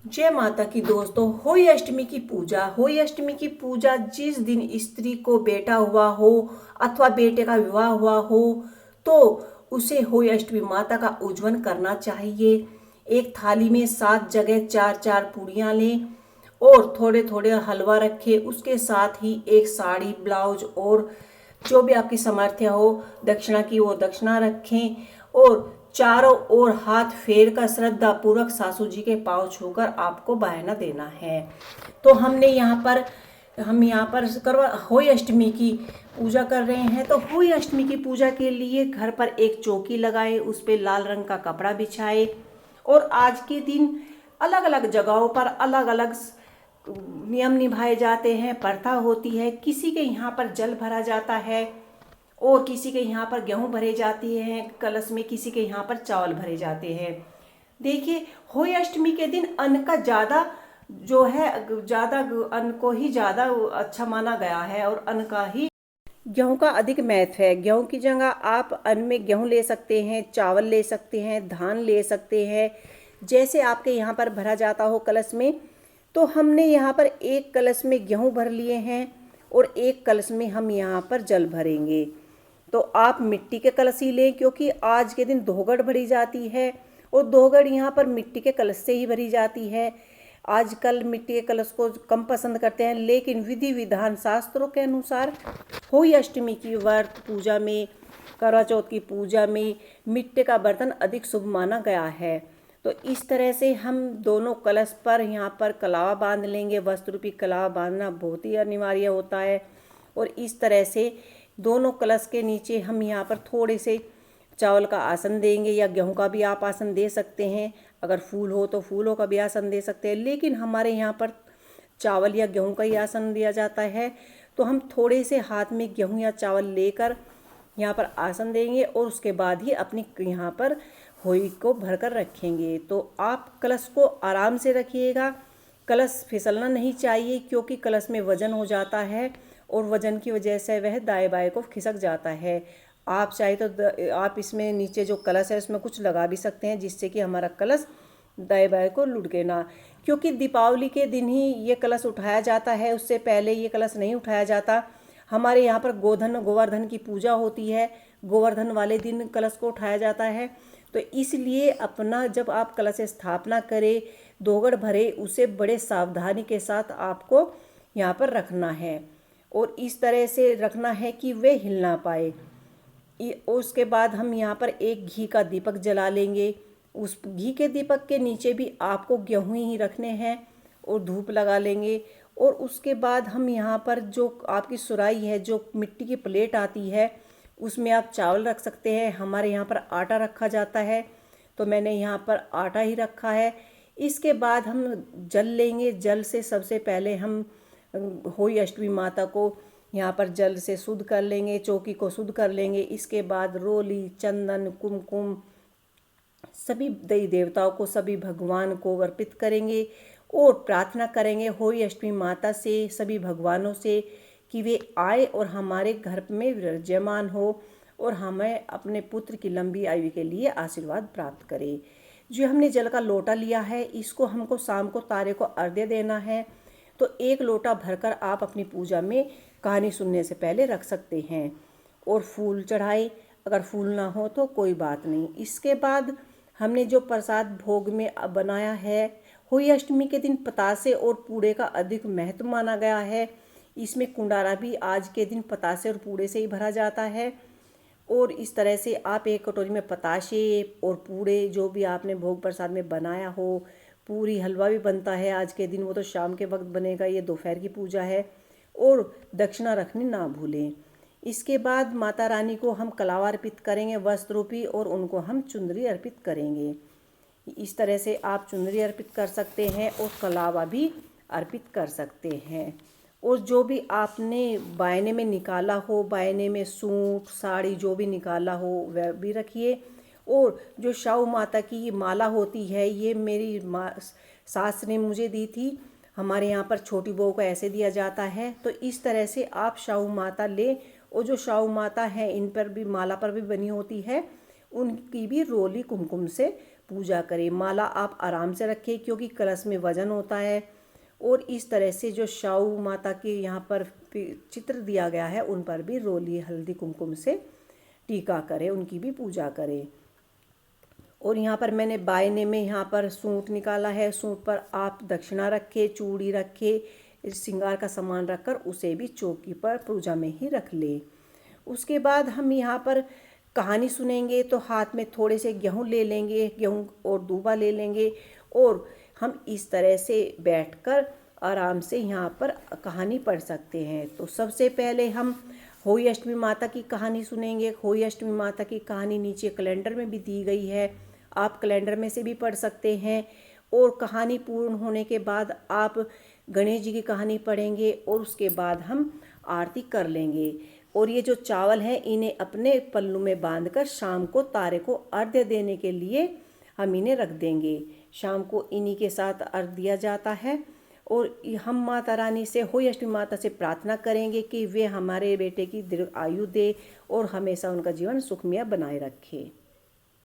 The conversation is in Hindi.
जय माता की दोस्तों। होली अष्टमी की पूजा, होली अष्टमी की पूजा जिस दिन स्त्री को बेटा हुआ हो अथवा बेटे का विवाह हुआ हो, तो उसे होली अष्टमी माता का उज्जवल करना चाहिए। एक थाली में 7 जगह 4-4 पूड़ियाँ लें और थोड़े थोड़े हलवा रखें। उसके साथ ही एक साड़ी, ब्लाउज और जो भी आपकी सामर्थ्य हो दक्षिणा की, वो दक्षिणा रखें और चारों ओर हाथ फेर कर श्रद्धा पूर्वक सासू जी के पांव छूकर आपको बयाना देना है। तो हम यहाँ पर करवा होली अष्टमी की पूजा कर रहे हैं। तो होली अष्टमी की पूजा के लिए घर पर एक चौकी लगाए, उस पर लाल रंग का कपड़ा बिछाए और आज के दिन अलग अलग जगहों पर अलग अलग नियम निभाए जाते हैं, प्रथा होती है। किसी के यहाँ पर जल भरा जाता है और किसी के यहाँ पर गेहूं भरे जाती हैं कलश में, किसी के यहाँ पर चावल भरे जाते हैं। देखिए, होली अष्टमी के दिन अन्न का ज़्यादा जो है, ज़्यादा अन्न को ही ज़्यादा अच्छा माना गया है और अन्न का ही गेहूं का अधिक महत्व है। गेहूं की जगह आप अन्न में गेहूं ले सकते हैं, चावल ले सकते हैं, धान ले सकते हैं, जैसे आपके यहाँ पर भरा जाता हो कलश में। तो हमने यहाँ पर एक कलश में गेहूं भर लिए हैं और एक कलश में हम यहाँ पर जल भरेंगे। तो आप मिट्टी के कलश ही लें, क्योंकि आज के दिन दोहगड़ भरी जाती है और दोहगड़ यहाँ पर मिट्टी के कलश से ही भरी जाती है। आजकल मिट्टी के कलश को कम पसंद करते हैं, लेकिन विधि विधान शास्त्रों के अनुसार होली अष्टमी की व्रत पूजा में, करवा चौथ की पूजा में मिट्टी का बर्तन अधिक शुभ माना गया है। तो इस तरह से हम दोनों कलश पर यहाँ पर कलावा बांध लेंगे। वस्त्र रूपी कलावा बांधना बहुत ही अनिवार्य होता है। और इस तरह से दोनों कलश के नीचे हम यहाँ पर थोड़े से चावल का आसन देंगे, या गेहूं का भी आप आसन दे सकते हैं। अगर फूल हो तो फूलों का भी आसन दे सकते हैं, लेकिन हमारे यहाँ पर चावल या गेहूं का ही आसन दिया जाता है। तो हम थोड़े से हाथ में गेहूं या चावल लेकर यहाँ पर आसन देंगे और उसके बाद ही अपनी यहाँ पर होली को भरकर रखेंगे। तो आप कलश को आराम से रखिएगा, कलश फिसलना नहीं चाहिए, क्योंकि कलश में वजन हो जाता है और वजन की वजह से वह दाएं बाएं को खिसक जाता है। आप चाहे तो आप इसमें नीचे जो कलश है उसमें कुछ लगा भी सकते हैं, जिससे कि हमारा कलश दाएं बाएं को लुढ़के ना। क्योंकि दीपावली के दिन ही ये कलश उठाया जाता है, उससे पहले ये कलश नहीं उठाया जाता। हमारे यहाँ पर गोवर्धन की पूजा होती है, गोवर्धन वाले दिन कलश को उठाया जाता है। तो इसलिए अपना जब आप कलश स्थापना करें, दोगड़ भरे, उसे बड़े सावधानी के साथ आपको यहाँ पर रखना है और इस तरह से रखना है कि वे हिल ना पाए। उसके बाद हम यहाँ पर एक घी का दीपक जला लेंगे। उस घी के दीपक के नीचे भी आपको गेहूं ही रखने हैं और धूप लगा लेंगे। और उसके बाद हम यहाँ पर जो आपकी सुराही है, जो मिट्टी की प्लेट आती है, उसमें आप चावल रख सकते हैं। हमारे यहाँ पर आटा रखा जाता है, तो मैंने यहाँ पर आटा ही रखा है। इसके बाद हम जल लेंगे। जल से सबसे पहले हम होली अष्टमी माता को यहाँ पर जल से शुद्ध कर लेंगे, चौकी को शुद्ध कर लेंगे। इसके बाद रोली, चंदन, कुमकुम सभी देवी देवताओं को, सभी भगवान को अर्पित करेंगे और प्रार्थना करेंगे होली अष्टमी माता से, सभी भगवानों से, कि वे आए और हमारे घर में विराजमान हो और हमें अपने पुत्र की लंबी आयु के लिए आशीर्वाद प्राप्त करें। जो हमने जल का लोटा लिया है, इसको हमको शाम को तारे को अर्घ्य देना है। तो एक लोटा भरकर आप अपनी पूजा में कहानी सुनने से पहले रख सकते हैं और फूल चढ़ाए। अगर फूल ना हो तो कोई बात नहीं। इसके बाद हमने जो प्रसाद भोग में बनाया है, होली अष्टमी के दिन पतासे और पूड़े का अधिक महत्व माना गया है। इसमें कुंडारा भी आज के दिन पतासे और पूड़े से ही भरा जाता है। और इस तरह से आप एक कटोरी में पताशे और पूड़े, जो भी आपने भोग प्रसाद में बनाया हो, पूरी हलवा भी बनता है आज के दिन, वो तो शाम के वक्त बनेगा, ये दोपहर की पूजा है। और दक्षिणा रखनी ना भूलें। इसके बाद माता रानी को हम कलावा अर्पित करेंगे वस्त्र रूपी, और उनको हम चुंदरी अर्पित करेंगे। इस तरह से आप चुंदरी अर्पित कर सकते हैं और कलावा भी अर्पित कर सकते हैं। और जो भी आपने बायने में निकाला हो, बायने में सूट साड़ी जो भी निकाला हो वह भी रखिए। और जो शाहू माता की माला होती है, ये मेरी सास ने मुझे दी थी। हमारे यहाँ पर छोटी बहू को ऐसे दिया जाता है। तो इस तरह से आप शाहू माता लें। और जो शाहू माता हैं, इन पर भी माला पर भी बनी होती है, उनकी भी रोली कुमकुम से पूजा करें। माला आप आराम से रखें क्योंकि कलश में वजन होता है। और इस तरह से जो शाहू माता के यहाँ पर चित्र दिया गया है उन पर भी रोली हल्दी कुमकुम से टीका करें, उनकी भी पूजा करें। और यहाँ पर मैंने बायने में यहाँ पर सूट निकाला है। सूट पर आप दक्षिणा रखें, चूड़ी रखें, श्रृंगार का सामान रखकर उसे भी चौकी पर पूजा में ही रख ले। उसके बाद हम यहाँ पर कहानी सुनेंगे तो हाथ में थोड़े से गेहूँ ले लेंगे, गेहूँ और दूबा ले लेंगे और हम इस तरह से बैठकर आराम से यहाँ पर कहानी पढ़ सकते हैं। तो सबसे पहले हम होली अष्टमी माता की कहानी सुनेंगे। होली अष्टमी माता की कहानी नीचे कैलेंडर में भी दी गई है, आप कैलेंडर में से भी पढ़ सकते हैं। और कहानी पूर्ण होने के बाद आप गणेश जी की कहानी पढ़ेंगे और उसके बाद हम आरती कर लेंगे। और ये जो चावल हैं इन्हें अपने पल्लू में बांधकर शाम को तारे को अर्घ्य देने के लिए हम इन्हें रख देंगे। शाम को इन्हीं के साथ अर्घ्य दिया जाता है। और हम माता रानी से, होली अष्टमी माता से प्रार्थना करेंगे कि वे हमारे बेटे की दीर्घ आयु दे और हमेशा उनका जीवन सुखमय बनाए रखे।